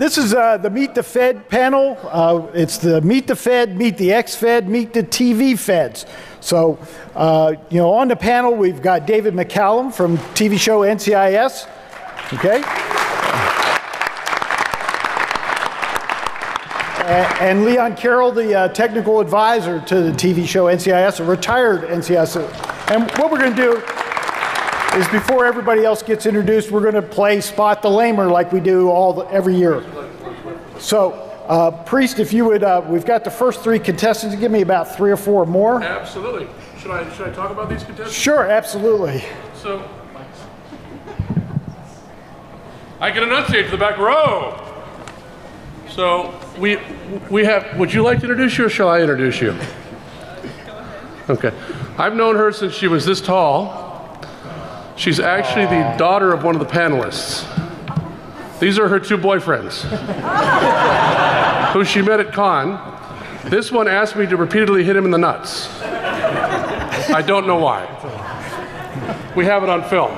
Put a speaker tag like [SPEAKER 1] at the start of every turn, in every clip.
[SPEAKER 1] This is the Meet the Fed panel. It's the Meet the Fed, Meet the Ex-Fed, Meet the TV Feds. So, on the panel, we've got David McCallum from TV show NCIS. Okay? And Leon Carroll, the technical advisor to the TV show NCIS, a retired NCIS. And what we're going to do is, before everybody else gets introduced, we're going to play Spot the Lamer like we do every year. So, Priest, if you would, we've got the first three contestants. Give me about 3 or 4 more.
[SPEAKER 2] Absolutely. Should I talk about these contestants?
[SPEAKER 1] Sure, absolutely.
[SPEAKER 2] So, I can enunciate to the back row. So, we have, would you like to introduce you or shall I introduce you? Okay. I've known her since she was this tall. She's actually the daughter of one of the panelists. These are her 2 boyfriends, who she met at con. This one asked me to repeatedly hit him in the nuts. I don't know why. We have it on film.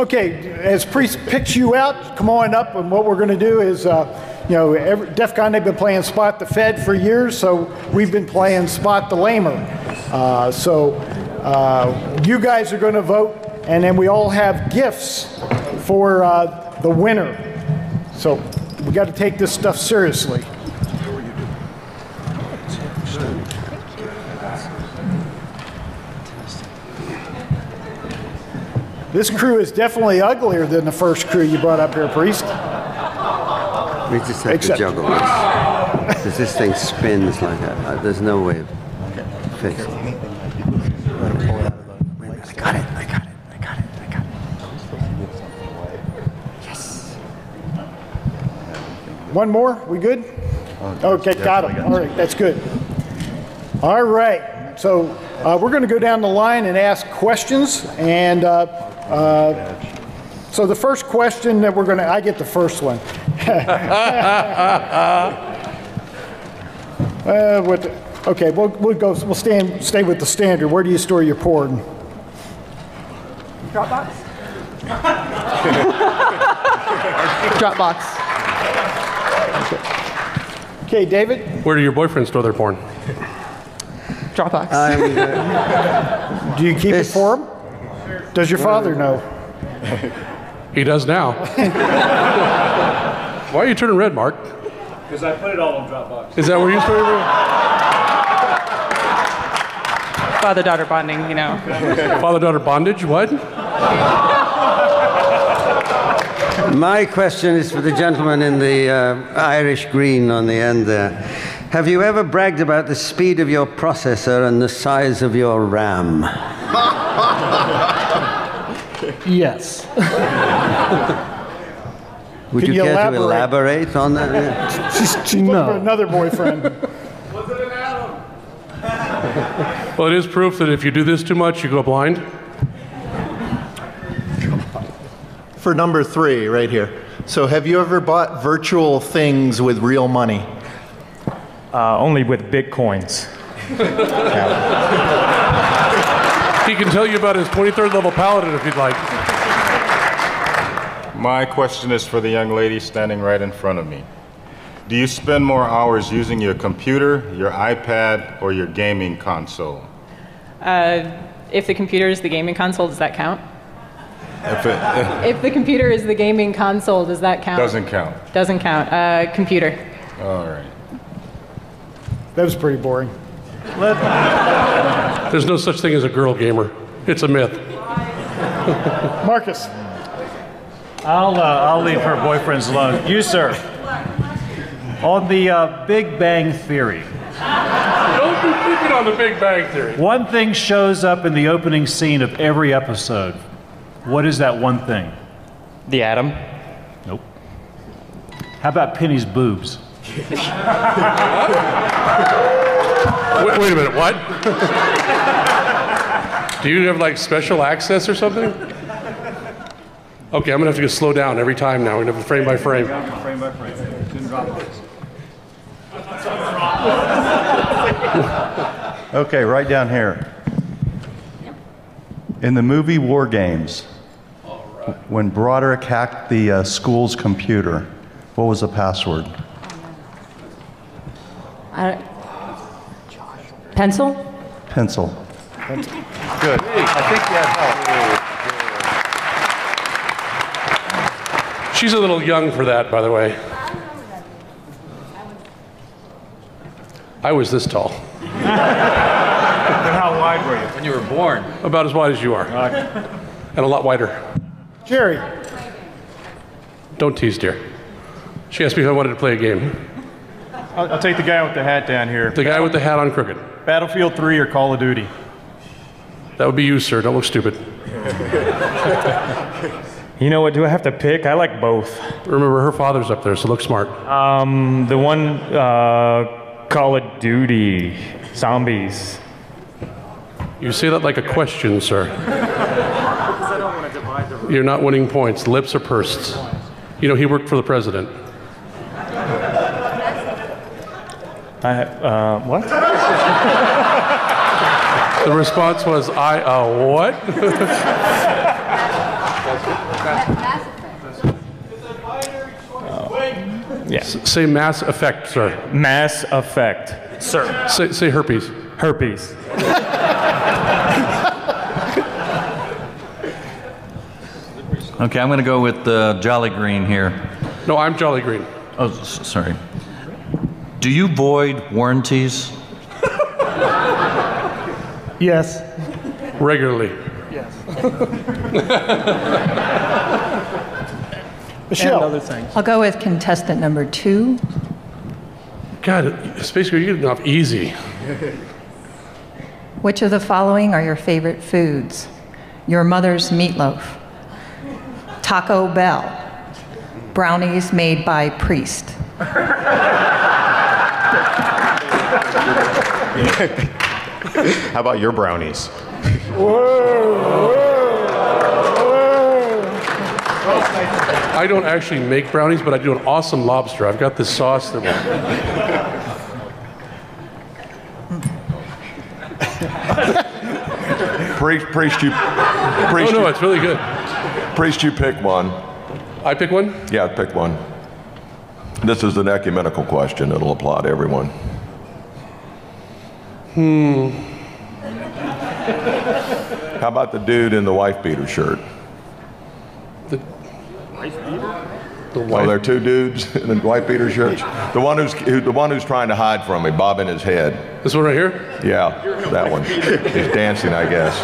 [SPEAKER 1] Okay, as Priest picks you out, come on up, and what we're going to do is, DEFCON, they've been playing Spot the Fed for years, so we've been playing Spot the Lamer. You guys are going to vote, and then we all have gifts for the winner. So we got to take this stuff seriously. This crew is definitely uglier than the first crew you brought up here, Priest.
[SPEAKER 3] We just have to juggle this. Because this thing spins like that. There's no way of fixing it. I got it. Yes.
[SPEAKER 1] One more? We good? Okay, got him. All right, that's good. All right. So we're going to go down the line and ask questions. And so the first question that I get the first one. Okay, we'll stay with the standard. Where do you store your porn?
[SPEAKER 4] Dropbox. Dropbox.
[SPEAKER 1] Okay, David?
[SPEAKER 2] Where do your boyfriends store their porn?
[SPEAKER 4] Dropbox.
[SPEAKER 1] Do you keep it for him? Does your father know?
[SPEAKER 2] He does now. Why are you turning red, Mark?
[SPEAKER 5] Because I put it all on Dropbox.
[SPEAKER 2] Is that where you store your porn?
[SPEAKER 4] Father-daughter bonding, you know.
[SPEAKER 2] Father-daughter bondage? What?
[SPEAKER 3] My question is for the gentleman in the Irish green on the end there. Have you ever bragged about the speed of your processor and the size of your RAM?
[SPEAKER 1] Yes.
[SPEAKER 3] Would you care to elaborate on that?
[SPEAKER 1] She's looking for another boyfriend.
[SPEAKER 2] Was it an Adam? Well, it is proof that if you do this too much, you go blind.
[SPEAKER 6] For number 3, right here. So have you ever bought virtual things with real money?
[SPEAKER 5] Only with Bitcoins.
[SPEAKER 2] He can tell you about his 23rd level paladin if you'd like.
[SPEAKER 7] My question is for the young lady standing right in front of me. Do you spend more hours using your computer, your iPad, or your gaming console?
[SPEAKER 8] If the computer is the gaming console, does that count?
[SPEAKER 7] If
[SPEAKER 8] the computer is the gaming console, does that count?
[SPEAKER 7] Doesn't count.
[SPEAKER 8] Doesn't count. Computer.
[SPEAKER 7] All right.
[SPEAKER 1] That was pretty boring.
[SPEAKER 2] There's no such thing as a girl gamer. It's a myth.
[SPEAKER 1] Marcus.
[SPEAKER 5] I'll leave her boyfriends alone. You, sir. On the Big Bang Theory.
[SPEAKER 2] Don't be thinking on the Big Bang Theory.
[SPEAKER 5] One thing shows up in the opening scene of every episode. What is that one thing?
[SPEAKER 4] The atom.
[SPEAKER 5] Nope. How about Penny's boobs?
[SPEAKER 2] Wait a minute, what? Do you have like special access or something? Okay, I'm gonna have to slow down every time now. We're gonna have frame by frame.
[SPEAKER 5] Frame by frame. Didn't drop this.
[SPEAKER 9] Okay, right down here. In the movie War Games, When Broderick hacked the school's computer, what was the password?
[SPEAKER 10] Pencil?
[SPEAKER 9] Pencil. Good. I think you had help.
[SPEAKER 2] She's a little young for that, by the way. I was this tall.
[SPEAKER 5] And how wide were you?
[SPEAKER 11] When you were born.
[SPEAKER 2] About as wide as you are. And a lot wider.
[SPEAKER 1] Jerry.
[SPEAKER 2] Don't tease, dear. She asked me if I wanted to play a game.
[SPEAKER 5] I'll take the guy with the hat down here.
[SPEAKER 2] The guy with the hat on crooked.
[SPEAKER 5] Battlefield 3 or Call of Duty?
[SPEAKER 2] That would be you, sir. Don't look stupid.
[SPEAKER 12] You know what, do I have to pick? I like both.
[SPEAKER 2] Remember, her father's up there, so look smart.
[SPEAKER 12] The one, Call of Duty, zombies.
[SPEAKER 2] You say that like a question, sir. You're not winning points. Lips are pursed. You know, he worked for the president.
[SPEAKER 12] What?
[SPEAKER 2] The response was, what?
[SPEAKER 12] Yeah.
[SPEAKER 2] Say Mass Effect, sir.
[SPEAKER 12] Mass Effect, sir.
[SPEAKER 2] Say herpes.
[SPEAKER 12] Herpes.
[SPEAKER 11] Okay, I'm going to go with Jolly Green here.
[SPEAKER 2] No, I'm Jolly Green.
[SPEAKER 11] Oh, sorry. Do you void warranties?
[SPEAKER 1] Yes.
[SPEAKER 2] Regularly.
[SPEAKER 1] Yes.
[SPEAKER 10] Michelle.
[SPEAKER 1] And other things.
[SPEAKER 10] I'll go with contestant number 2.
[SPEAKER 2] God, Space Girl, you're getting off easy.
[SPEAKER 10] Which of the following are your favorite foods? Your mother's meatloaf, Taco Bell, brownies made by priest.
[SPEAKER 13] How about your brownies?
[SPEAKER 2] I don't actually make brownies, but I do an awesome lobster. I've got this sauce that
[SPEAKER 14] Priest, you.
[SPEAKER 2] Oh, no, it's really good.
[SPEAKER 14] Priest, you pick one.
[SPEAKER 2] I pick one?
[SPEAKER 14] Yeah, pick one. This is an ecumenical question. It'll apply to everyone. How about the dude in the wife beater shirt?
[SPEAKER 2] The
[SPEAKER 14] Oh, there are two dudes in the wife beater shirts. The one who's trying to hide from me, bobbing his head.
[SPEAKER 2] This one right here?
[SPEAKER 14] Yeah, that one. He's dancing, I guess.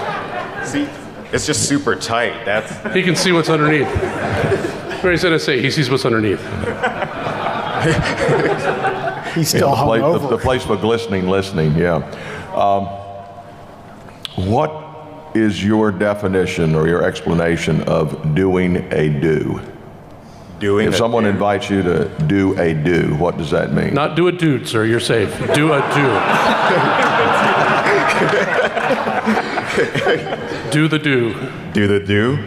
[SPEAKER 13] See, it's just super tight. That's.
[SPEAKER 2] He can see what's underneath. Or he's gonna say he sees what's underneath.
[SPEAKER 1] He's still hungover.
[SPEAKER 14] The place for glistening listening, yeah. What is your definition or your explanation of doing a do? If someone invites you to do a do, what does that mean?
[SPEAKER 2] Not do a dude, sir. You're safe. Do a do. Do the do.
[SPEAKER 13] Do the do?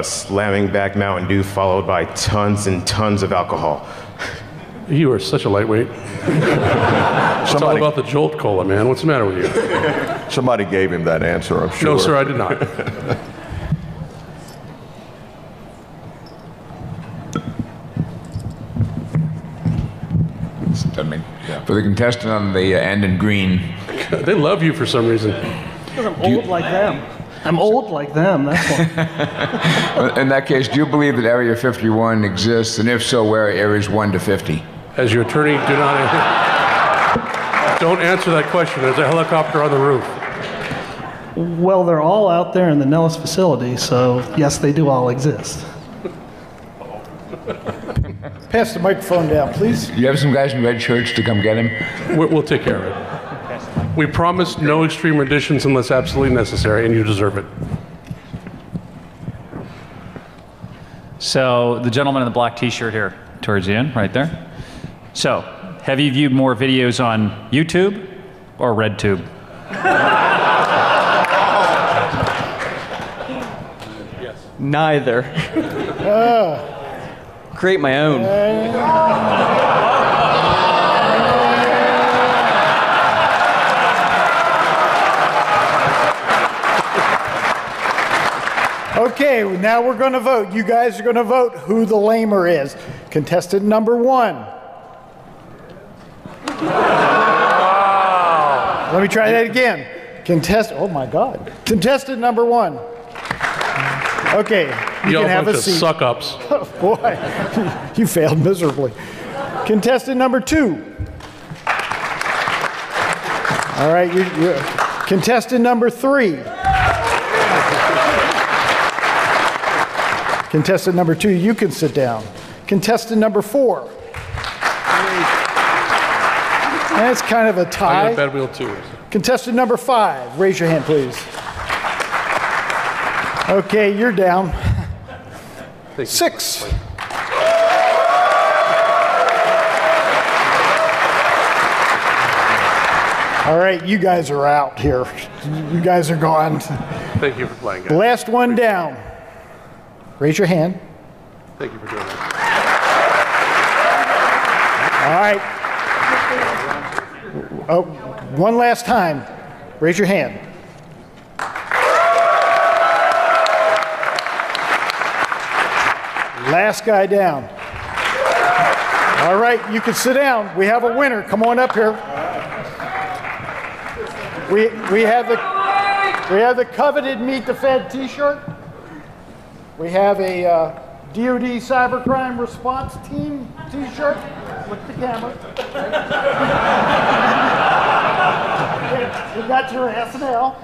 [SPEAKER 13] Slamming back Mountain Dew followed by tons and tons of alcohol.
[SPEAKER 2] You are such a lightweight. It's all about the Jolt Cola, man. What's the matter with you?
[SPEAKER 14] Somebody gave him that answer, I'm sure.
[SPEAKER 2] No, sir, I did not.
[SPEAKER 15] For the contestant on the end in green.
[SPEAKER 2] They love you for some reason.
[SPEAKER 16] Because I'm old like them. I'm old like them, that's why.
[SPEAKER 15] In that case, do you believe that Area 51 exists? And if so, where are areas 1 to 50?
[SPEAKER 2] As your attorney, don't answer that question. There's a helicopter on the roof.
[SPEAKER 16] Well, they're all out there in the Nellis facility, so yes, they do all exist.
[SPEAKER 1] Pass the microphone down, please.
[SPEAKER 15] You have some guys in red shirts to come get him?
[SPEAKER 2] We'll take care of it. We promise no extreme renditions unless absolutely necessary, and you deserve it.
[SPEAKER 5] So the gentleman in the black t-shirt here, towards the end, right there. So, have you viewed more videos on YouTube or RedTube?
[SPEAKER 4] Yes. Neither. Create my own.
[SPEAKER 1] Okay, now we're going to vote. You guys are going to vote who the lamer is. Contestant number 1. Wow. Let me try that again. Oh my God. Contestant number 1. Okay, you can have a seat.
[SPEAKER 2] Suck-ups.
[SPEAKER 1] Oh boy, you failed miserably. Contestant number 2. All right, contestant number 3. Contestant number 2, you can sit down. Contestant number 4. That's kind of a tie.
[SPEAKER 2] I got bed wheel 2.
[SPEAKER 1] Contestant number 5, raise your hand, please. Okay, you're down. 6. All right, you guys are out here. You guys are gone.
[SPEAKER 2] Thank you for playing, guys.
[SPEAKER 1] Last one down. Raise your hand.
[SPEAKER 2] Thank you for doing that.
[SPEAKER 1] All right. Oh, one last time. Raise your hand. Last guy down. All right, you can sit down. We have a winner. Come on up here. We have the coveted Meet the Fed T-shirt. We have a DoD Cybercrime Response Team T-shirt. Look at the camera. We got your SNL.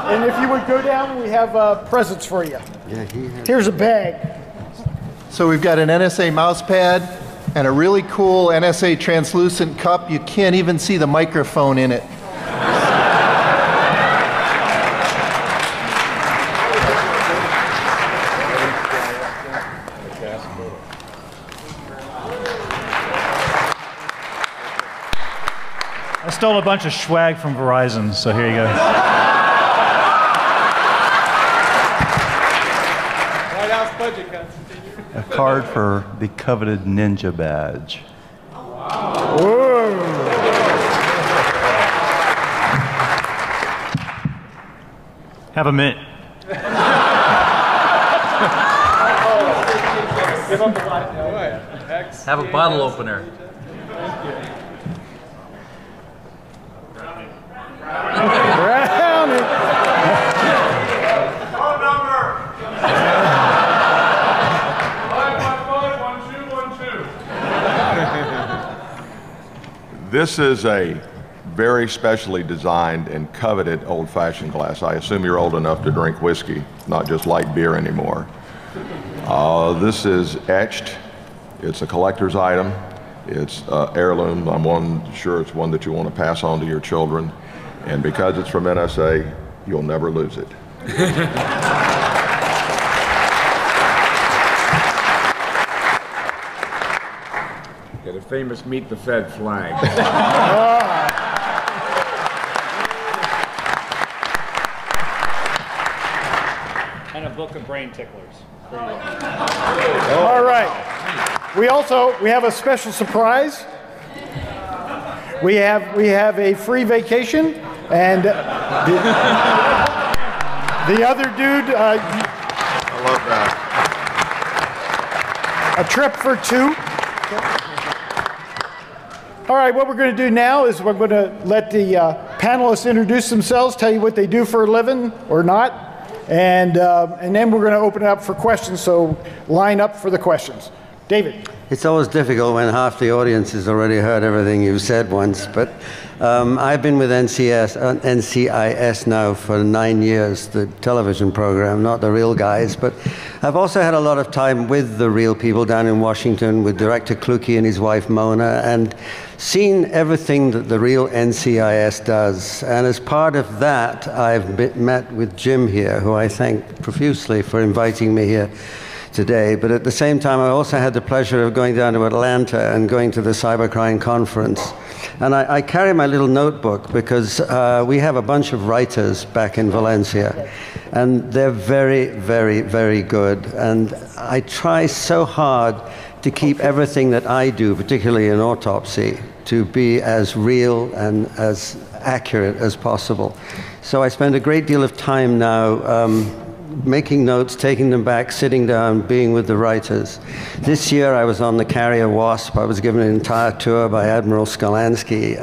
[SPEAKER 1] And if you would go down, we have presents for you. Here's a bag.
[SPEAKER 6] So we've got an NSA mouse pad and a really cool NSA translucent cup. You can't even see the microphone in it.
[SPEAKER 12] I stole a bunch of swag from Verizon, so here you go.
[SPEAKER 17] White House budget cuts.
[SPEAKER 9] A card for the coveted ninja badge.
[SPEAKER 1] Whoa.
[SPEAKER 12] Have a mint.
[SPEAKER 17] Give up the black.
[SPEAKER 11] Have a bottle opener.
[SPEAKER 1] Brownie.
[SPEAKER 17] Phone number. 555-1212.
[SPEAKER 14] This is a very specially designed and coveted old-fashioned glass. I assume you're old enough to drink whiskey, not just light beer anymore. This is etched. It's a collector's item. It's heirloom. I'm sure it's one that you want to pass on to your children. And because it's from NSA, you'll never lose it.
[SPEAKER 17] Get a famous Meet the Fed flag.
[SPEAKER 12] And a book of brain ticklers.
[SPEAKER 1] All right. We have a special surprise. We have a free vacation, and the other dude.
[SPEAKER 14] I love that.
[SPEAKER 1] A trip for 2. All right, what we're going to do now is we're going to let the panelists introduce themselves, tell you what they do for a living or not, and then we're going to open it up for questions, so line up for the questions. David.
[SPEAKER 3] It's always difficult when half the audience has already heard everything you've said once, but I've been with NCIS now for 9 years, the television program, not the real guys, but I've also had a lot of time with the real people down in Washington, with Director Kluge and his wife Mona, and seen everything that the real NCIS does. And as part of that, I've met with Jim here, who I thank profusely for inviting me here today. But at the same time, I also had the pleasure of going down to Atlanta and going to the Cybercrime Conference. And I carry my little notebook because we have a bunch of writers back in Valencia. And they're very, very, very good. And I try so hard to keep everything that I do, particularly in autopsy, to be as real and as accurate as possible. So I spend a great deal of time now making notes, taking them back, sitting down, being with the writers. This year I was on the carrier Wasp. I was given an entire tour by Admiral Skolansky.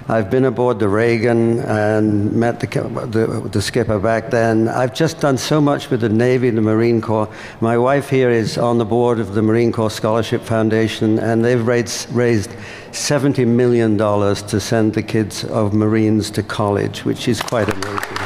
[SPEAKER 3] I've been aboard the Reagan and met the skipper back then. I've just done so much with the Navy and the Marine Corps. My wife here is on the board of the Marine Corps Scholarship Foundation, and they've raised $70 million to send the kids of Marines to college, which is quite amazing.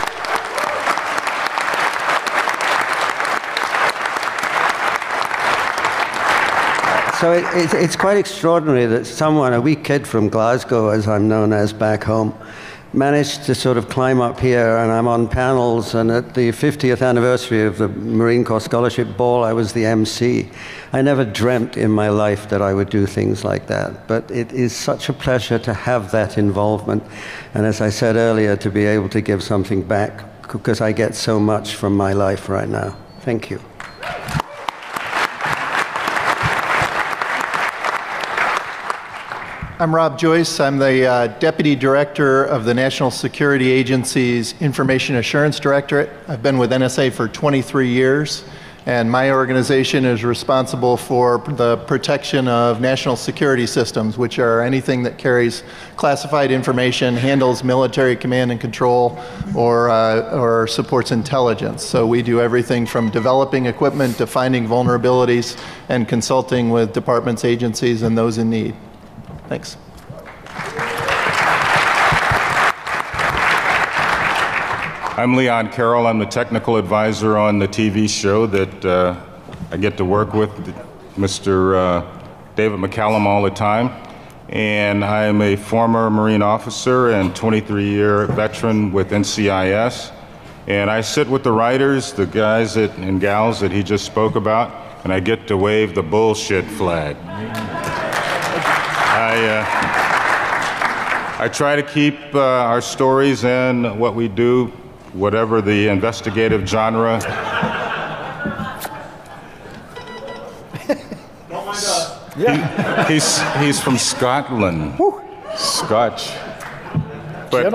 [SPEAKER 3] So it's quite extraordinary that someone, a wee kid from Glasgow, as I'm known as back home, managed to sort of climb up here, and I'm on panels, and at the 50th anniversary of the Marine Corps Scholarship Ball, I was the MC. I never dreamt in my life that I would do things like that, but it is such a pleasure to have that involvement, and as I said earlier, to be able to give something back, because I get so much from my life right now. Thank you.
[SPEAKER 6] I'm Rob Joyce. I'm the Deputy Director of the National Security Agency's Information Assurance Directorate. I've been with NSA for 23 years, and my organization is responsible for the protection of national security systems, which are anything that carries classified information, handles military command and control, or supports intelligence. So we do everything from developing equipment to finding vulnerabilities and consulting with departments, agencies, and those in need. Thanks.
[SPEAKER 7] I'm Leon Carroll. I'm the technical advisor on the TV show that I get to work with Mr. David McCallum all the time. And I'm a former Marine officer and 23-year veteran with NCIS. And I sit with the writers, the guys and gals that he just spoke about, and I get to wave the bullshit flag. I try to keep our stories and what we do, whatever the investigative genre. He's from Scotland. Woo. Scotch. But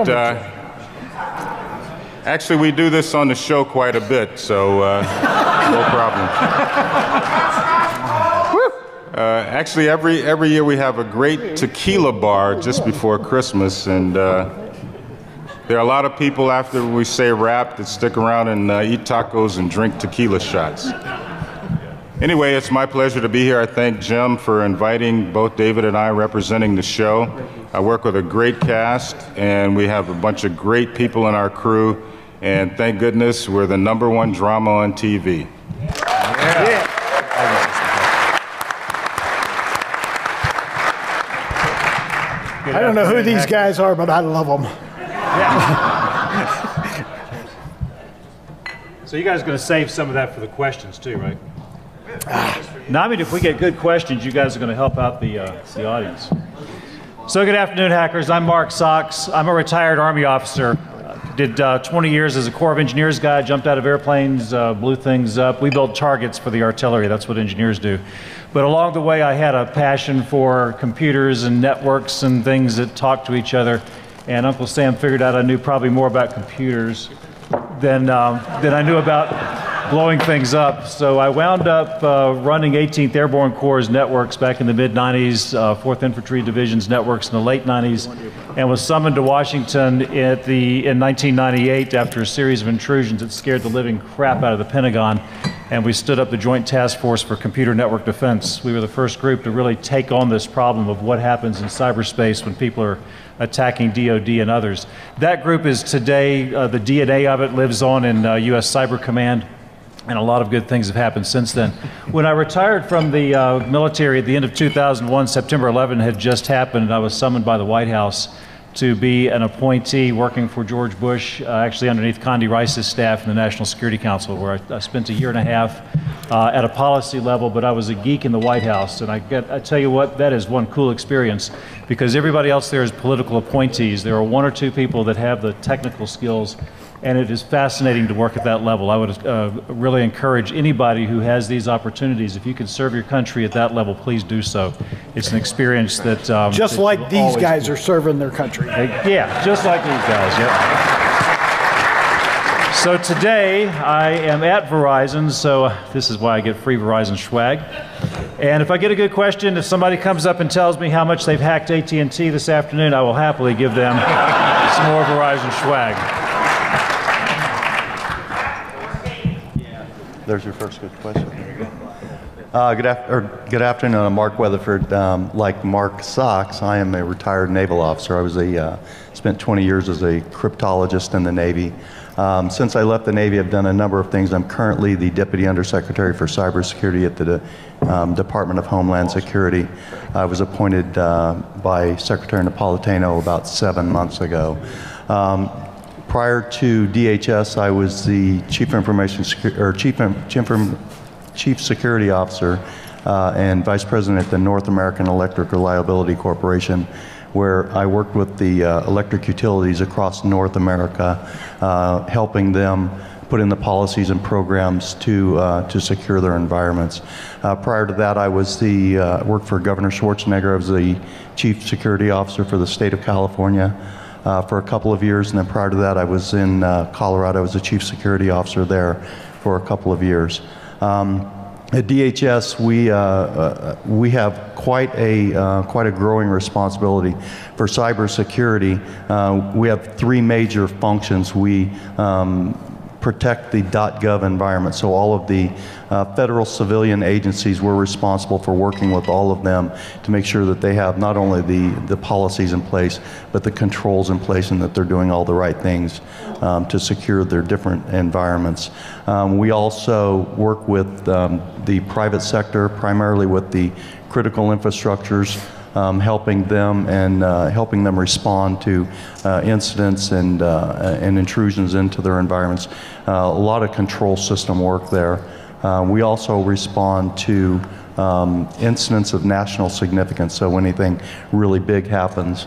[SPEAKER 7] actually, we do this on the show quite a bit, so no problem. Actually, every year we have a great tequila bar just before Christmas, and there are a lot of people after we say wrap that stick around and eat tacos and drink tequila shots. Anyway, it's my pleasure to be here. I thank Jim for inviting both David and I representing the show. I work with a great cast, and we have a bunch of great people in our crew, and thank goodness we're the #1 drama on TV. Yeah.
[SPEAKER 1] I don't know who these guys are, but I love them.
[SPEAKER 12] So you guys are going to save some of that for the questions too, right? No, I mean, if we get good questions, you guys are going to help out the audience. So good afternoon, hackers. I'm Mark Sox. I'm a retired Army officer. Did 20 years as a Corps of Engineers guy, jumped out of airplanes, blew things up. We built targets for the artillery. That's what engineers do. But along the way, I had a passion for computers and networks and things that talk to each other. And Uncle Sam figured out I knew probably more about computers than I knew about blowing things up. So I wound up running 18th Airborne Corps' networks back in the mid-90s, 4th Infantry Division's networks in the late 90s, and was summoned to Washington in 1998 after a series of intrusions that scared the living crap out of the Pentagon. And we stood up the Joint Task Force for Computer Network Defense. We were the first group to really take on this problem of what happens in cyberspace when people are attacking DoD and others. That group is today, the DNA of it lives on in U.S. Cyber Command, and a lot of good things have happened since then. When I retired from the military at the end of 2001, September 11 had just happened, and I was summoned by the White House to be an appointee working for George Bush, actually underneath Condi Rice's staff in the National Security Council, where I spent a year and a half at a policy level, but I was a geek in the White House. And I tell you what, that is one cool experience, because everybody else there is political appointees. There are 1 or 2 people that have the technical skills, and it is fascinating to work at that level. I would really encourage anybody who has these opportunities, if you can serve your country at that level, please do so. It's an experience that...
[SPEAKER 1] just like these guys are serving their country.
[SPEAKER 12] Yeah, just like these guys, yep. So today I am at Verizon, so this is why I get free Verizon swag. And if I get a good question, if somebody comes up and tells me how much they've hacked AT&T this afternoon, I will happily give them some more Verizon swag.
[SPEAKER 9] There's your first good question. Good afternoon. I'm Mark Weatherford. Like Mark Sox, I am a retired naval officer. I was spent 20 years as a cryptologist in the Navy. Since I left the Navy, I've done a number of things. I'm currently the Deputy Undersecretary for Cybersecurity at the Department of Homeland Security. I was appointed by Secretary Napolitano about 7 months ago. Prior to DHS, I was the Chief Security Officer and Vice President at the North American Electric Reliability Corporation, where I worked with the electric utilities across North America, helping them put in the policies and programs to secure their environments. Prior to that, I was worked for Governor Schwarzenegger. I was the Chief Security Officer for the state of California for a couple of years, and then prior to that, I was in Colorado. I was the Chief Security Officer there for a couple of years. At DHS, we have quite a growing responsibility for cybersecurity. We have three major functions. We protect the .gov environment, so all of the federal civilian agencies, we're responsible for working with all of them to make sure that they have not only the policies in place, but the controls in place, and that they're doing all the right things to secure their different environments. We also work with the private sector, primarily with the critical infrastructures, helping them respond to incidents and intrusions into their environments. A lot of control system work there. We also respond to incidents of national significance. So when anything really big happens,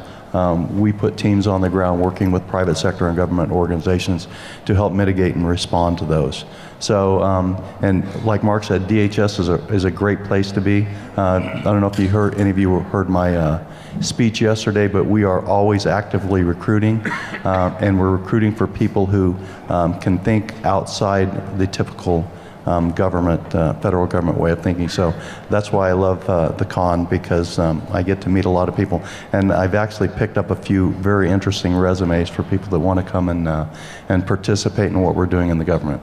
[SPEAKER 9] we put teams on the ground working with private sector and government organizations to help mitigate and respond to those. So, and like Mark said, DHS is a great place to be. I don't know if any of you heard my speech yesterday, but we are always actively recruiting, and we're recruiting for people who can think outside the typical federal government way of thinking. So that's why I love the con, because I get to meet a lot of people, and I've actually picked up a few very interesting resumes for people that want to come and participate in what we're doing in the government.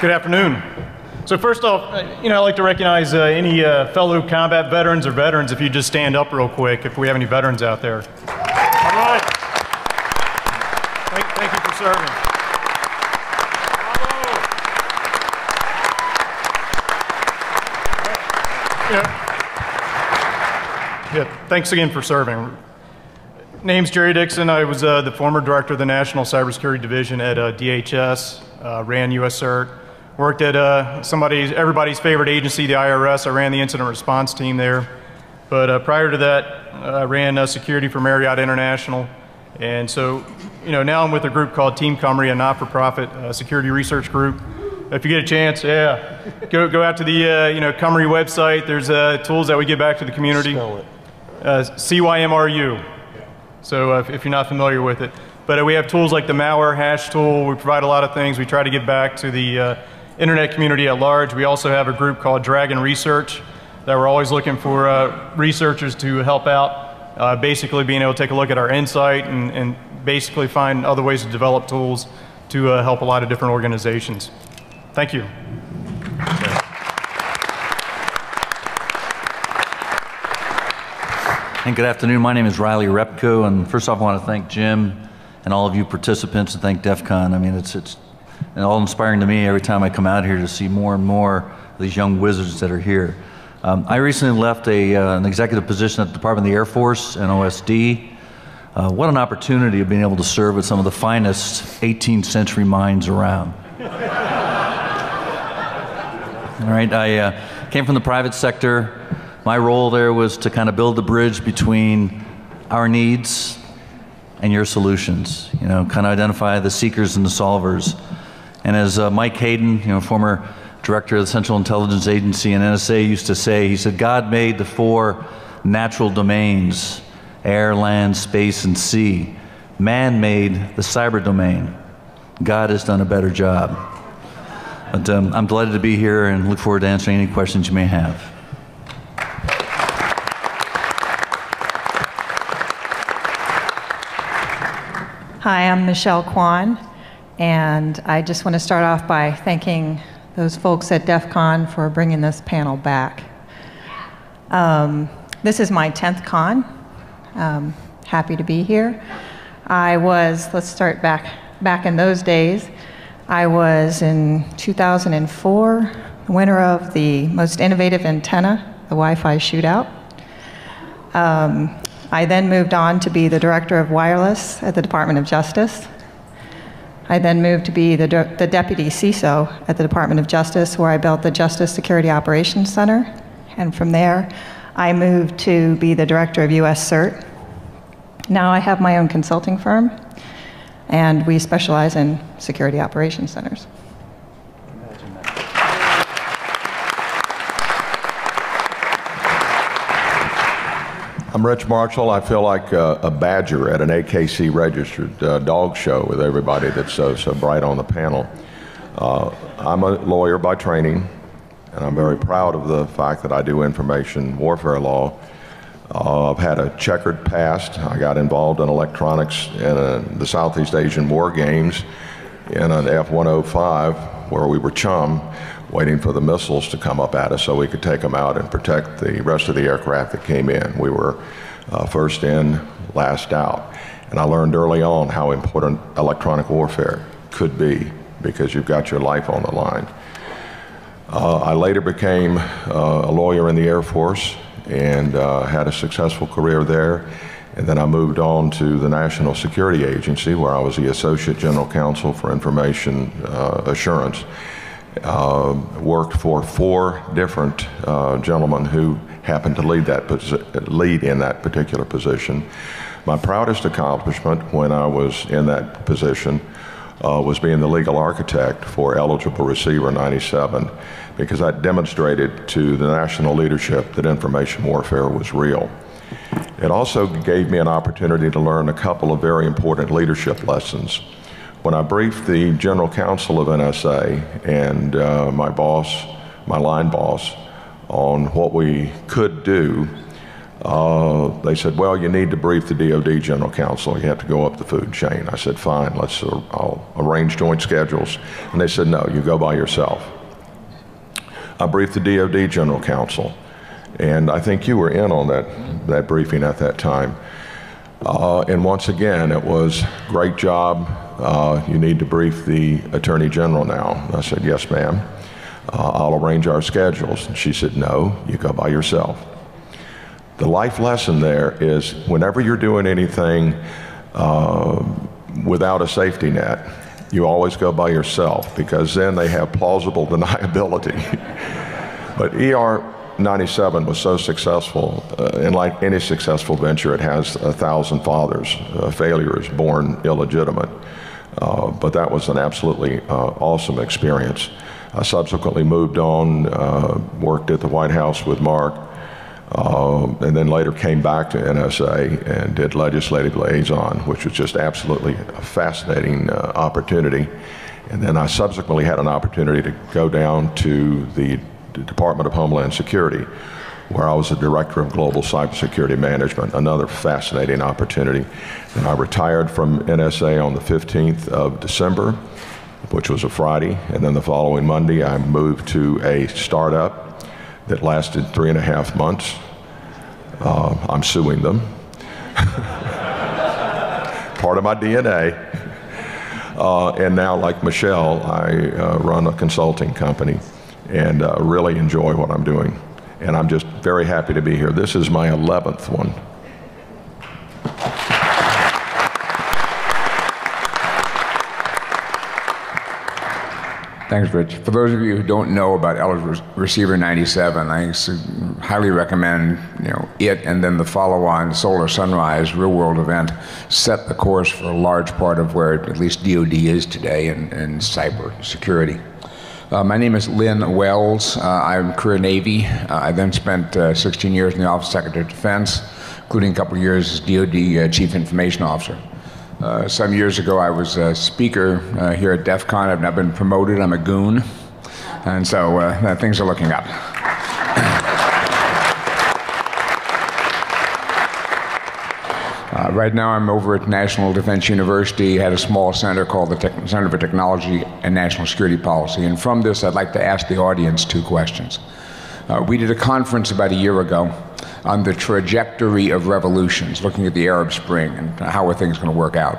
[SPEAKER 18] Good afternoon. So first off, I'd like to recognize any fellow combat veterans or veterans, if you just stand up real quick, if we have any veterans out there. All right. Thank you for serving. Yeah, thanks again for serving. Name's Jerry Dixon. I was the former director of the National Cybersecurity Division at DHS, ran US CERT. Worked at everybody's favorite agency, the IRS. I ran the incident response team there. But prior to that, I ran security for Marriott International. And so, now I'm with a group called Team Cumry, a not-for-profit security research group. If you get a chance, go out to the Cumry website. There's tools that we give back to the community. Spell it. CYMRU. So if you're not familiar with it. But we have tools like the malware hash tool. We provide a lot of things. We try to give back to the internet community at large. We also have a group called Dragon Research that we're always looking for researchers to help out, basically being able to take a look at our insight and basically find other ways to develop tools to help a lot of different organizations. Thank you.
[SPEAKER 11] And good afternoon. My name is Riley Repko, and first off, I want to thank Jim and all of you participants, and thank DEFCON. I mean, it's all inspiring to me every time I come out here to see more and more of these young wizards that are here. I recently left an executive position at the Department of the Air Force and OSD. What an opportunity of being able to serve with some of the finest 18th century minds around. All right, I came from the private sector. My role there was to kind of build the bridge between our needs and your solutions, kind of identify the seekers and the solvers. And as Mike Hayden, former director of the Central Intelligence Agency and NSA used to say, he said, God made the four natural domains, air, land, space, and sea. Man made the cyber domain. God has done a better job. But I'm delighted to be here and look forward to answering any questions you may have.
[SPEAKER 10] Hi, I'm Michelle Kwan, and I just want to start off by thanking those folks at DEFCON for bringing this panel back. This is my 10th con. Happy to be here. Let's start back in those days. I was in 2004, the winner of the most innovative antenna, the Wi-Fi shootout. I then moved on to be the Director of Wireless at the Department of Justice. I then moved to be the Deputy CISO at the Department of Justice, where I built the Justice Security Operations Center. And from there, I moved to be the Director of US CERT. Now I have my own consulting firm, and we specialize in security operations centers.
[SPEAKER 14] I'm Rich Marshall. I feel like a badger at an AKC registered dog show with everybody that's so bright on the panel. I'm a lawyer by training, and I'm very proud of the fact that I do information warfare law. I've had a checkered past. I got involved in electronics in the Southeast Asian War Games in an F-105 where we were chum, waiting for the missiles to come up at us so we could take them out and protect the rest of the aircraft that came in. We were first in, last out. And I learned early on how important electronic warfare could be because you've got your life on the line. I later became a lawyer in the Air Force and had a successful career there. And then I moved on to the National Security Agency, where I was the Associate General Counsel for Information Assurance. Worked for 4 different gentlemen who happened to lead in that particular position. My proudest accomplishment when I was in that position was being the legal architect for Eligible Receiver 97, because I demonstrated to the national leadership that information warfare was real. It also gave me an opportunity to learn a couple of very important leadership lessons. When I briefed the General Counsel of NSA and my boss, my line boss, on what we could do, they said, well, you need to brief the DoD General Counsel. You have to go up the food chain. I said, fine, I'll arrange joint schedules. And they said, no, you go by yourself. I briefed the DoD General Counsel, and I think you were in on that briefing at that time. And once again, it was, great job. You need to brief the Attorney General now. I said, yes, ma'am. I'll arrange our schedules. And she said, no, you go by yourself. The life lesson there is whenever you're doing anything without a safety net, you always go by yourself, because then they have plausible deniability. But ER 97 was so successful, and like any successful venture, it has 1,000 fathers. Failure is born illegitimate. But that was an absolutely awesome experience. I subsequently moved on, worked at the White House with Mark, and then later came back to NSA and did legislative liaison, which was just absolutely a fascinating opportunity. And then I subsequently had an opportunity to go down to the Department of Homeland Security, where I was the Director of Global Cybersecurity Management, another fascinating opportunity. And I retired from NSA on the 15th of December, which was a Friday, and then the following Monday I moved to a startup that lasted 3.5 months. I'm suing them. Part of my DNA. And now, like Michelle, I run a consulting company and really enjoy what I'm doing. And I'm just very happy to be here. This is my 11th one.
[SPEAKER 15] Thanks, Rich. For those of you who don't know about Eligible Receiver 97, I highly recommend it, and then the follow-on Solar Sunrise real-world event set the course for a large part of where at least DoD is today in cyber security. My name is Lynn Wells. I'm career Navy. I then spent 16 years in the Office of Secretary of Defense, including a couple of years as DoD Chief Information Officer. Some years ago, I was a speaker here at DEFCON. I've now been promoted. I'm a goon. And so things are looking up. Right now, I'm over at National Defense University, had a small center called the Center for Technology and National Security Policy. And from this, I'd like to ask the audience 2 questions. We did a conference about a year ago on the trajectory of revolutions, looking at the Arab Spring and how are things going to work out.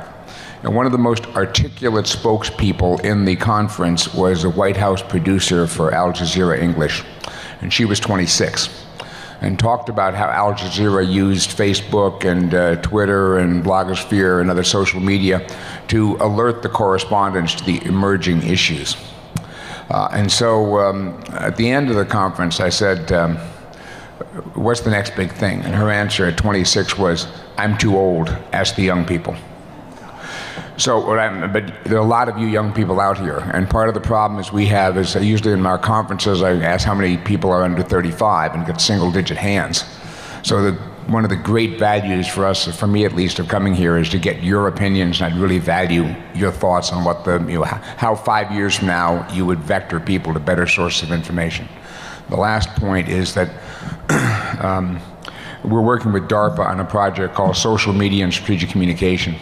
[SPEAKER 15] And one of the most articulate spokespeople in the conference was a White House producer for Al Jazeera English, and she was 26. And talked about how Al Jazeera used Facebook and Twitter and blogosphere and other social media to alert the correspondents to the emerging issues. And so at the end of the conference, I said, what's the next big thing? And her answer at 26 was, I'm too old, ask the young people. So, but there are a lot of you young people out here, and part of the problem is we have is usually in our conferences I ask how many people are under 35 and get single-digit hands. So one of the great values for us, for me at least, of coming here is to get your opinions, and I'd really value your thoughts on what how 5 years from now you would vector people to better sources of information. The last point is that we're working with DARPA on a project called Social Media and Strategic Communication.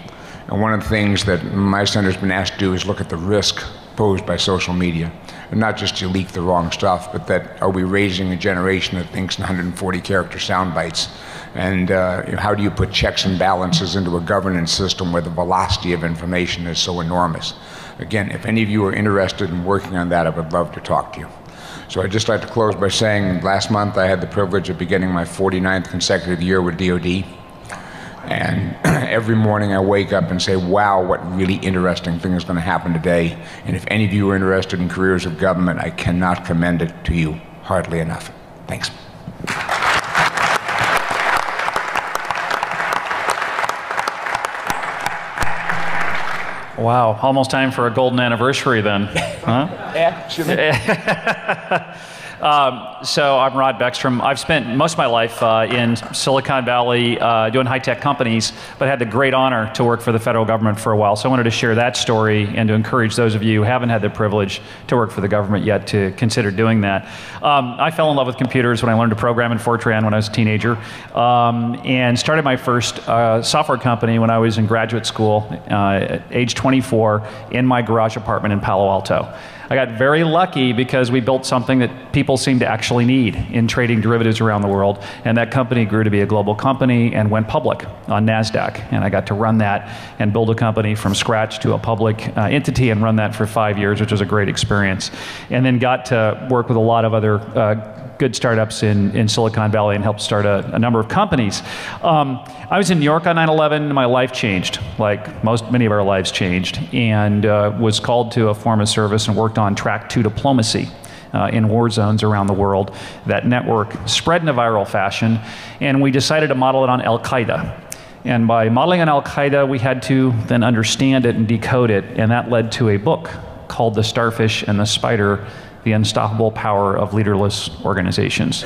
[SPEAKER 15] And one of the things that my center's been asked to do is look at the risk posed by social media. And not just to leak the wrong stuff, but that are we raising a generation that thinks in 140 character sound bites? And how do you put checks and balances into a governance system where the velocity of information is so enormous? Again, if any of you are interested in working on that, I would love to talk to you. So I'd just like to close by saying last month I had the privilege of beginning my 49th consecutive year with DoD. And every morning I wake up and say, wow, what really interesting thing is going to happen today. And if any of you are interested in careers of government, I cannot commend it to you hardly enough. Thanks.
[SPEAKER 5] Wow, almost time for a golden anniversary then, huh?
[SPEAKER 8] Yeah.
[SPEAKER 5] So I'm Rod Beckstrom. I've spent most of my life in Silicon Valley doing high-tech companies, but had the great honor to work for the federal government for a while. So I wanted to share that story and to encourage those of you who haven't had the privilege to work for the government yet to consider doing that. I fell in love with computers when I learned to program in Fortran when I was a teenager, and started my first software company when I was in graduate school at age 24 in my garage apartment in Palo Alto. I got very lucky because we built something that people seem to actually need in trading derivatives around the world, and that company grew to be a global company and went public on NASDAQ, and I got to run that and build a company from scratch to a public entity and run that for 5 years, which was a great experience, and then got to work with a lot of other good startups in Silicon Valley and helped start a number of companies. I was in New York on 9/11, my life changed, like many of our lives changed, and was called to a form of service and worked on Track 2 diplomacy in war zones around the world. That network spread in a viral fashion, and we decided to model it on Al-Qaeda. And by modeling on Al-Qaeda, we had to then understand it and decode it, and that led to a book called The Starfish and the Spider: The Unstoppable Power of Leaderless Organizations,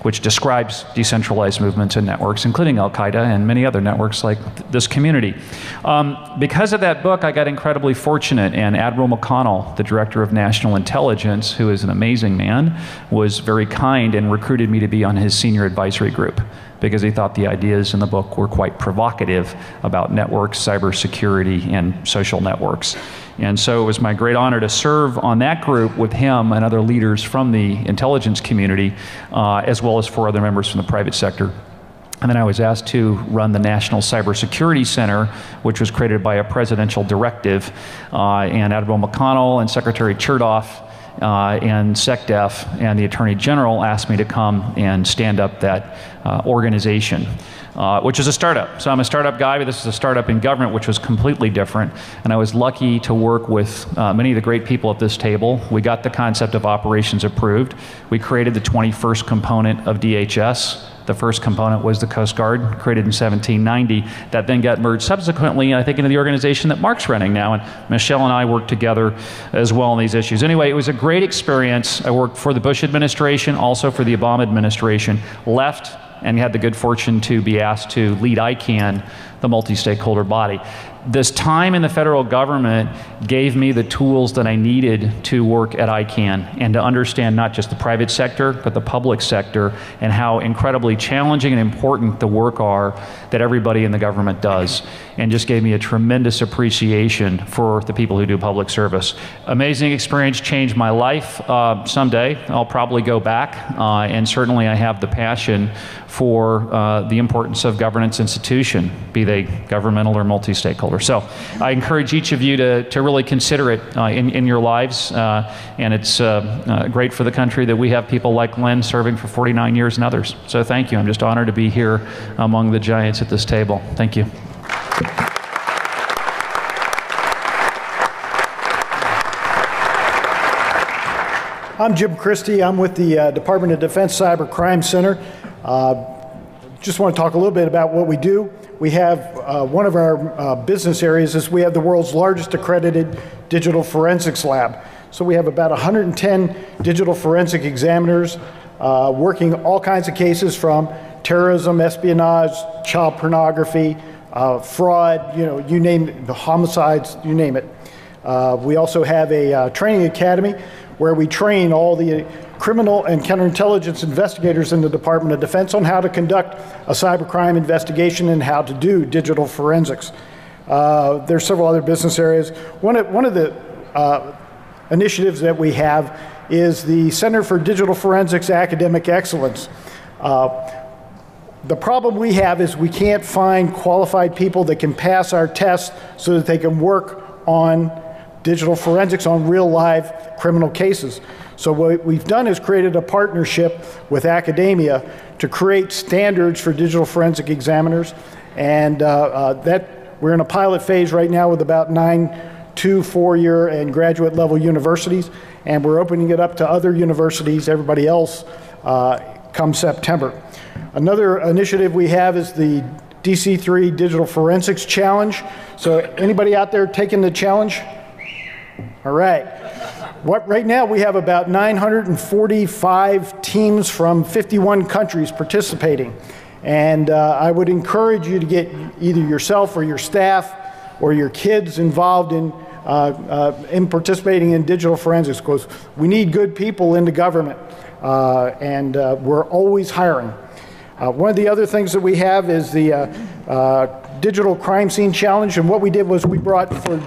[SPEAKER 5] which describes decentralized movements and networks, including Al-Qaeda and many other networks like this community. Because of that book, I got incredibly fortunate, and Admiral McConnell, the Director of National Intelligence, who is an amazing man, was very kind and recruited me to be on his senior advisory group, because he thought the ideas in the book were quite provocative about networks, cybersecurity, and social networks. And so it was my great honor to serve on that group with him and other leaders from the intelligence community, as well as 4 other members from the private sector. And then I was asked to run the National Cybersecurity Center, which was created by a presidential directive, and Admiral McConnell and Secretary Chertoff and SecDef and the Attorney General asked me to come and stand up that organization. Which is a startup. So I'm a startup guy, but this is a startup in government, which was completely different. And I was lucky to work with many of the great people at this table. We got the concept of operations approved. We created the 21st component of DHS, The first component was the Coast Guard, created in 1790, that then got merged subsequently, I think, into the organization that Mark's running now, and Michelle and I worked together as well on these issues. Anyway, it was a great experience. I worked for the Bush administration, also for the Obama administration, left and had the good fortune to be asked to lead ICANN, the multi-stakeholder body. This time in the federal government gave me the tools that I needed to work at ICANN and to understand not just the private sector, but the public sector, and how incredibly challenging and important the work are that everybody in the government does, and just gave me a tremendous appreciation for the people who do public service. Amazing experience, changed my life. Someday I'll probably go back, and certainly I have the passion for the importance of governance institution, be they governmental or multi-stakeholder. So I encourage each of you to really consider it in your lives, and it's great for the country that we have people like Lynn serving for 49 years and others. So thank you. I'm just honored to be here among the giants at this table. Thank you.
[SPEAKER 1] I'm Jim Christie. I'm with the Department of Defense Cyber Crime Center. Just want to talk a little bit about what we do. We have one of our business areas is we have the world's largest accredited digital forensics lab. So we have about 110 digital forensic examiners working all kinds of cases from terrorism, espionage, child pornography, fraud, you name it, the homicides, you name it. We also have a training academy where we train all the criminal and counterintelligence investigators in the Department of Defense on how to conduct a cybercrime investigation and how to do digital forensics. There's several other business areas. One of the initiatives that we have is the Center for Digital Forensics Academic Excellence. The problem we have is we can't find qualified people that can pass our tests so that they can work on digital forensics on real live criminal cases. So what we've done is created a partnership with academia to create standards for digital forensic examiners, and that we're in a pilot phase right now with about 9 2 4-year and graduate level universities, and we're opening it up to other universities, everybody else, come September. Another initiative we have is the DC3 Digital Forensics Challenge. So anybody out there taking the challenge? All right. Right now we have about 945 teams from 51 countries participating. And I would encourage you to get either yourself or your staff or your kids involved in participating in digital forensics, because we need good people in the government, and we're always hiring. One of the other things that we have is the Digital Crime Scene Challenge, and what we did was we brought, for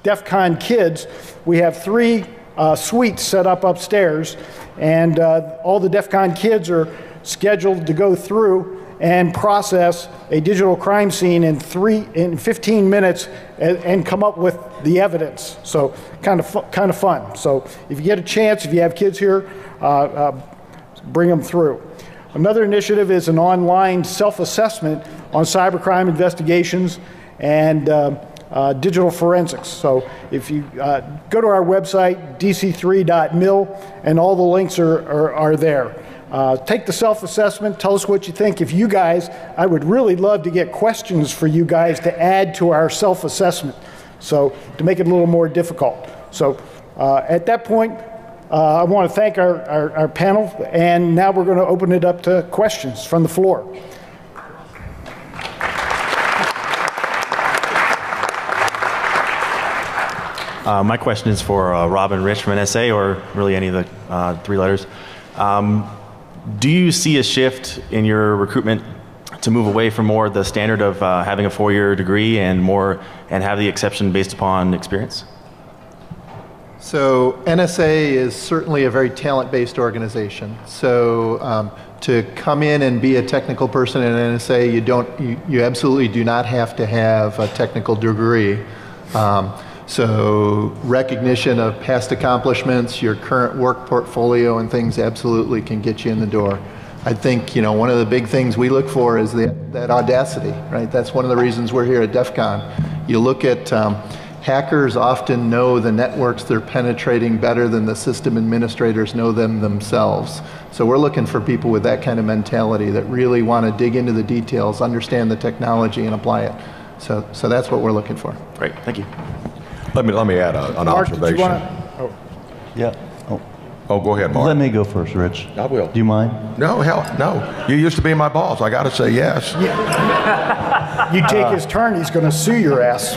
[SPEAKER 1] DEFCON kids, we have 3 suites set up upstairs, and all the DEFCON kids are scheduled to go through and process a digital crime scene in 15 minutes and come up with the evidence. So kind of fun. So if you get a chance, if you have kids here, bring them through. Another initiative is an online self-assessment on cybercrime investigations and digital forensics. So if you go to our website, dc3.mil, and all the links are there. Take the self-assessment, tell us what you think. If you guys, I would really love to get questions for you guys to add to our self-assessment, so to make it a little more difficult. So at that point, I want to thank our panel, and now we're going to open it up to questions from the floor.
[SPEAKER 19] My question is for Rob and Rich from NSA, or really any of the 3 letters. Do you see a shift in your recruitment to move away from more the standard of having a 4-year degree and have the exception based upon experience?
[SPEAKER 6] So NSA is certainly a very talent-based organization. So to come in and be a technical person in NSA, you absolutely do not have to have a technical degree. So recognition of past accomplishments, your current work portfolio and things absolutely can get you in the door. I think, one of the big things we look for is that audacity, right? That's one of the reasons we're here at DEFCON. You look at hackers often know the networks they're penetrating better than the system administrators know them themselves. So we're looking for people with that kind of mentality that really want to dig into the details, understand the technology, and apply it. So that's what we're looking for.
[SPEAKER 19] Great, thank you.
[SPEAKER 14] Let me add an
[SPEAKER 1] Mark, did you
[SPEAKER 14] observation.
[SPEAKER 1] wanna-
[SPEAKER 9] Yeah.
[SPEAKER 14] Oh, go ahead, Mark.
[SPEAKER 9] Let me go first, Rich.
[SPEAKER 14] I will.
[SPEAKER 9] Do you mind?
[SPEAKER 14] No, hell, no. You used to be my boss. I got to say yes.
[SPEAKER 1] You take his turn, he's going to sue your ass.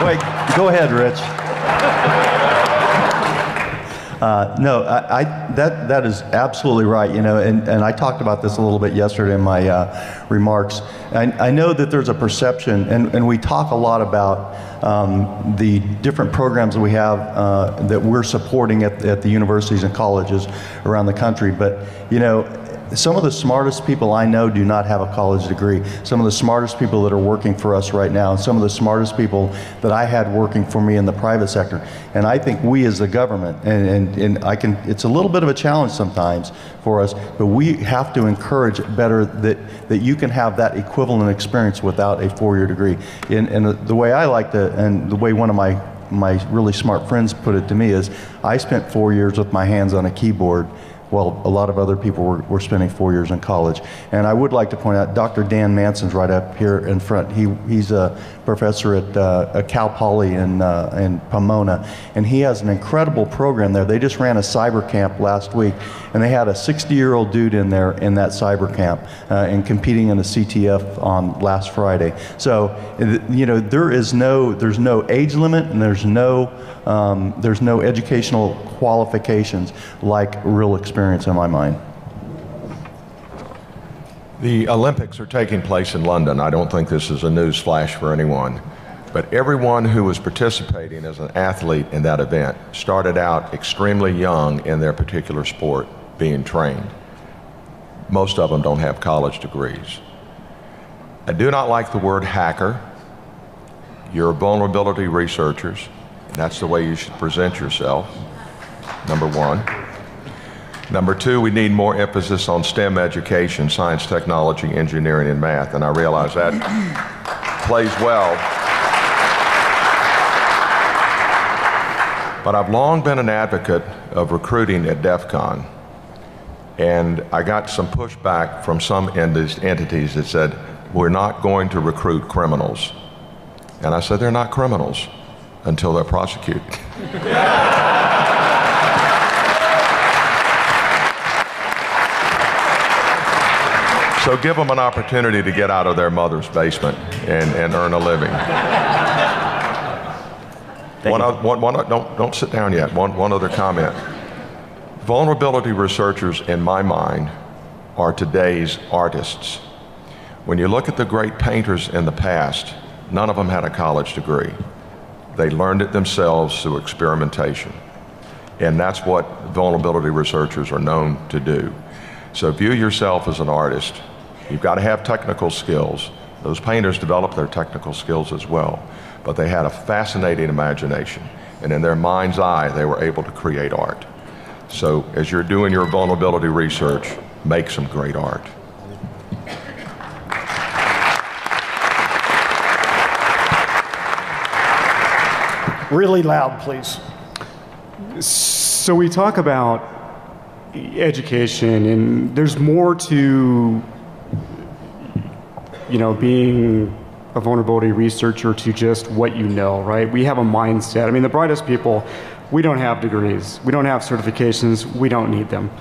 [SPEAKER 9] Wait, go ahead, Rich. No, that is absolutely right, you know, and I talked about this a little bit yesterday in my remarks. I know that there's a perception, and we talk a lot about the different programs that we have that we're supporting at the universities and colleges around the country, but, you know, some of the smartest people I know do not have a college degree. Some of the smartest people that are working for us right now, and some of the smartest people that I had working for me in the private sector. And I think we as the government, and it's a little bit of a challenge sometimes for us, but we have to encourage better that you can have that equivalent experience without a four-year degree. And the way I like to, and the way one of my really smart friends put it to me is, I spent 4 years with my hands on a keyboard. Well, a lot of other people were spending 4 years in college. And I would like to point out, Dr. Dan Manson's right up here in front. He's a professor at Cal Poly in Pomona, and he has an incredible program there. They just ran a cyber camp last week, and they had a 60-year-old dude in there in that cyber camp and competing in the CTF on last Friday. So, you know, there's no age limit, and there's no educational qualifications like real experience in my mind.
[SPEAKER 14] The Olympics are taking place in London. I don't think this is a news flash for anyone, but everyone who was participating as an athlete in that event started out extremely young in their particular sport, being trained. Most of them don't have college degrees. I do not like the word hacker. You're vulnerability researchers. That's the way you should present yourself, number one. Number two, we need more emphasis on STEM education, science, technology, engineering, and math, and I realize that plays well. But I've long been an advocate of recruiting at DEFCON, and I got some pushback from some entities that said, we're not going to recruit criminals. And I said, they're not criminals until they're prosecuted. So give them an opportunity to get out of their mother's basement and earn a living. Don't sit down yet. One other comment. Vulnerability researchers, in my mind, are today's artists. When you look at the great painters in the past, none of them had a college degree. They learned it themselves through experimentation. And that's what vulnerability researchers are known to do. So view yourself as an artist. You've got to have technical skills. Those painters developed their technical skills as well, but they had a fascinating imagination. And in their mind's eye, they were able to create art. So as you're doing your vulnerability research, make some great art.
[SPEAKER 1] Really loud, please.
[SPEAKER 20] So we talk about education, and there's more to, you know, being a vulnerability researcher to just what you know, right? We have a mindset. I mean, the brightest people, we don't have degrees. We don't have certifications. We don't need them.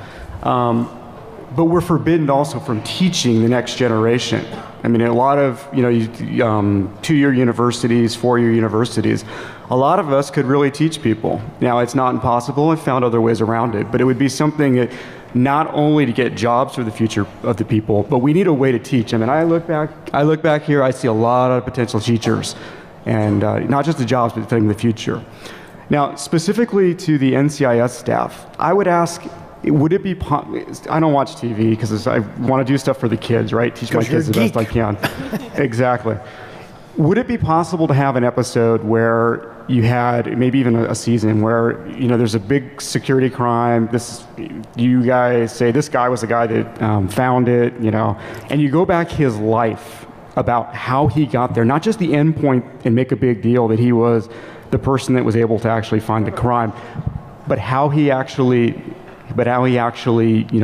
[SPEAKER 20] But we're forbidden also from teaching the next generation. I mean, a lot of, you know, two-year universities, four-year universities, a lot of us could really teach people. Now, it's not impossible. I've found other ways around it, but it would be something that not only to get jobs for the future of the people, but we need a way to teach. I mean, I look back here, I see a lot of potential teachers, and not just the jobs, but the future. Now, specifically to the NCIS staff, I would ask, would it be, I don't watch TV because I want to do stuff for the kids, right? Teach my kids the best I can. Exactly. Would it be possible to have an episode where you had maybe even a season where, you know, there's a big security crime, you guys say this guy was the guy that found it, you know, and you go back his life about how he got there, not just the end point and make a big deal that he was the person that was able to actually find the crime, but how he actually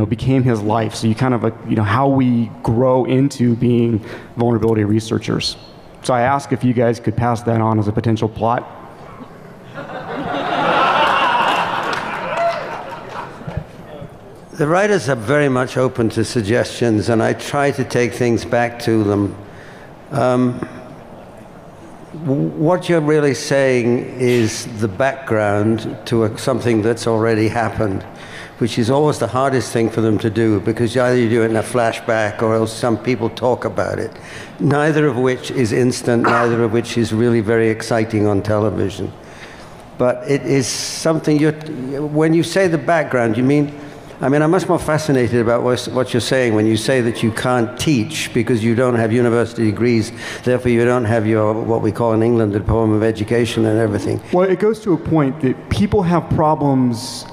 [SPEAKER 20] became his life. So you kind of how we grow into being vulnerability researchers. So I ask if you guys could pass that on as a potential plot.
[SPEAKER 3] The writers are very much open to suggestions, and I try to take things back to them. What you're really saying is the background to something that's already happened, which is always the hardest thing for them to do, because either you do it in a flashback or else some people talk about it, neither of which is instant, neither of which is really very exciting on television. But it is something when you say the background, you mean, I'm much more fascinated about what you're saying when you say that you can't teach because you don't have university degrees, therefore you don't have your, what we call in England, the diploma of education and everything.
[SPEAKER 20] Well, it goes to a point that people have problems.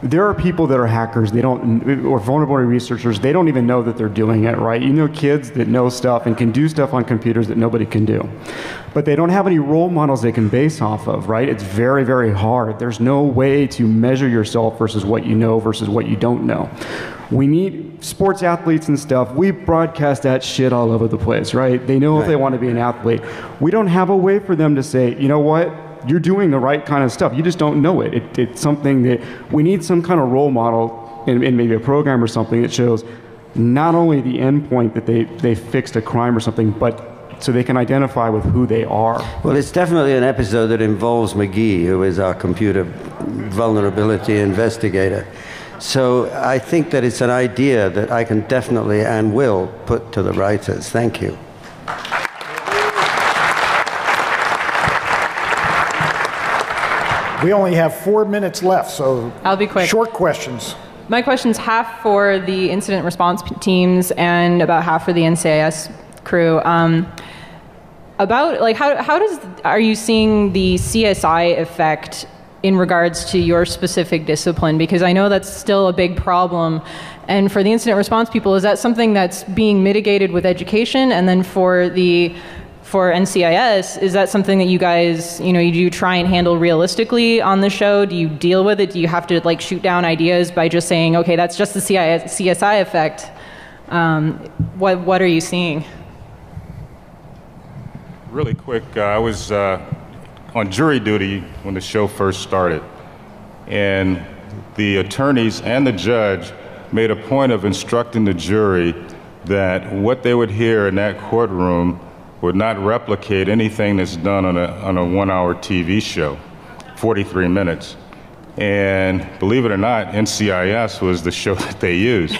[SPEAKER 20] There are people that are hackers, or vulnerability researchers, they don't even know that they're doing it, right? You know kids that know stuff and can do stuff on computers that nobody can do. But they don't have any role models they can base off of, right? It's very, very hard. There's no way to measure yourself versus what you know versus what you don't know. We need sports athletes and stuff. We broadcast that shit all over the place, right? They know if they want to be an athlete. We don't have a way for them to say, you know what? You're doing the right kind of stuff. You just don't know it. It's something that we need some kind of role model in maybe a program or something that shows not only the end point that they fixed a crime or something, but so they can identify with who they are.
[SPEAKER 3] Well, it's definitely an episode that involves McGee, who is our computer vulnerability investigator. So I think that it's an idea that I can definitely and will put to the writers. Thank you.
[SPEAKER 1] We only have 4 minutes left, so
[SPEAKER 8] I'll be quick.
[SPEAKER 1] Short questions.
[SPEAKER 8] My question's half for the incident response teams and about half for the NCIS crew. About are you seeing the CSI effect in regards to your specific discipline? Because I know that's still a big problem. And for the incident response people, is that something that's being mitigated with education? And then for NCIS, is that something that you guys, you do try and handle realistically on the show? Do you deal with it? Do you have to shoot down ideas by just saying, okay, that's just the CSI effect? What are you seeing?
[SPEAKER 7] Really quick, I was on jury duty when the show first started, and the attorneys and the judge made a point of instructing the jury that what they would hear in that courtroom would not replicate anything that's done on a 1-hour TV show, 43 minutes. And believe it or not, NCIS was the show that they used.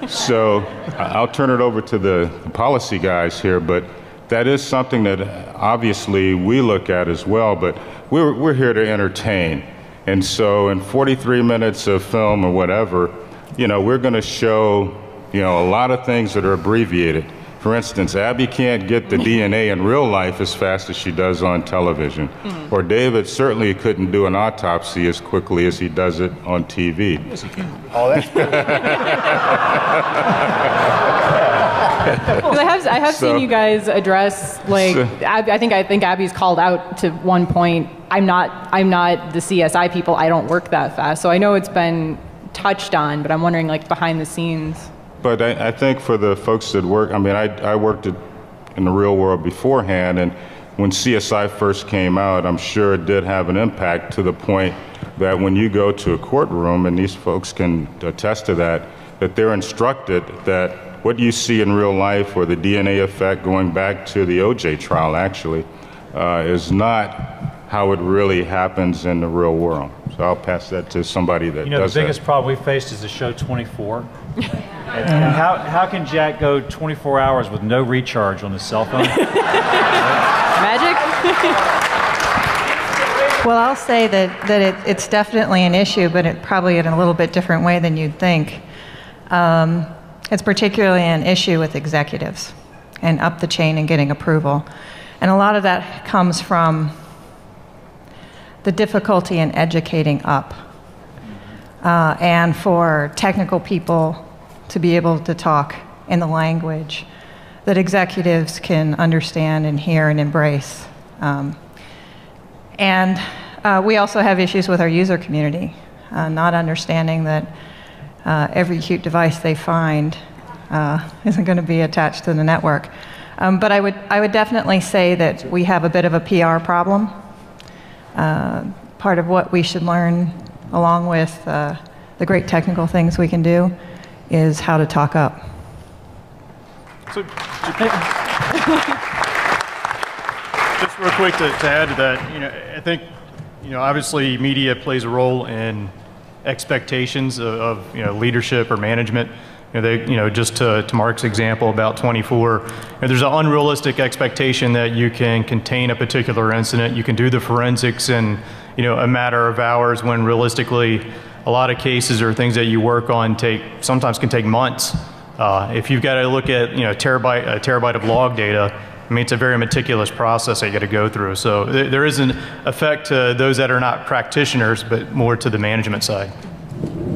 [SPEAKER 7] So I'll turn it over to the policy guys here, but that is something that obviously we look at as well, but we're here to entertain. And so in 43 minutes of film or whatever, we're gonna show, a lot of things that are abbreviated. For instance, Abby can't get the DNA in real life as fast as she does on television. Or David certainly couldn't do an autopsy as quickly as he does it on TV.
[SPEAKER 1] Yes, he can. Oh, that's
[SPEAKER 8] I have seen you guys address I think Abby's called out to one point. I'm not the CSI people. I don't work that fast. So I know it's been touched on, but I'm wondering behind the scenes.
[SPEAKER 7] But I think for the folks that work, I worked in the real world beforehand, and when CSI first came out, I'm sure it did have an impact to the point that when you go to a courtroom, and these folks can attest to that they're instructed that what you see in real life, or the DNA effect going back to the OJ trial actually, is not how it really happens in the real world. So I'll pass that to somebody that does
[SPEAKER 12] the biggest problem we faced is the show 24. And how can Jack go 24 hours with no recharge on his cell phone?
[SPEAKER 8] Magic?
[SPEAKER 10] Well, I'll say that it's definitely an issue, but it probably in a little bit different way than you'd think. It's particularly an issue with executives and up the chain and getting approval. And a lot of that comes from the difficulty in educating up. And for technical people to be able to talk in the language that executives can understand and hear and embrace. And we also have issues with our user community, not understanding that every cute device they find isn't going to be attached to the network. But I would definitely say that we have a bit of a PR problem. Part of what we should learn, along with the great technical things we can do, is how to talk up.
[SPEAKER 18] So, just real quick to add to that, I think, obviously media plays a role in expectations of leadership or management. Just to Mark's example about 24, there's an unrealistic expectation that you can contain a particular incident. You can do the forensics in a matter of hours, when realistically a lot of cases or things that you work on sometimes can take months. If you've got to look at a terabyte of log data, I mean, it's a very meticulous process that you got to go through. So there is an effect to those that are not practitioners, but more to the management side.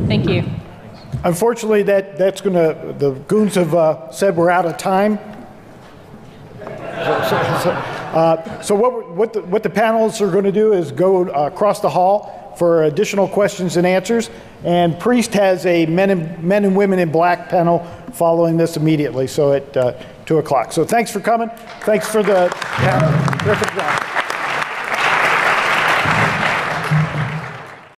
[SPEAKER 18] Thank you.
[SPEAKER 1] Unfortunately, the goons have said we're out of time. So what the panelists are going to do is go across the hall for additional questions and answers. And Priest has a men and women in black panel following this immediately, so at 2 o'clock. So thanks for coming. Thanks for the panel. Terrific job.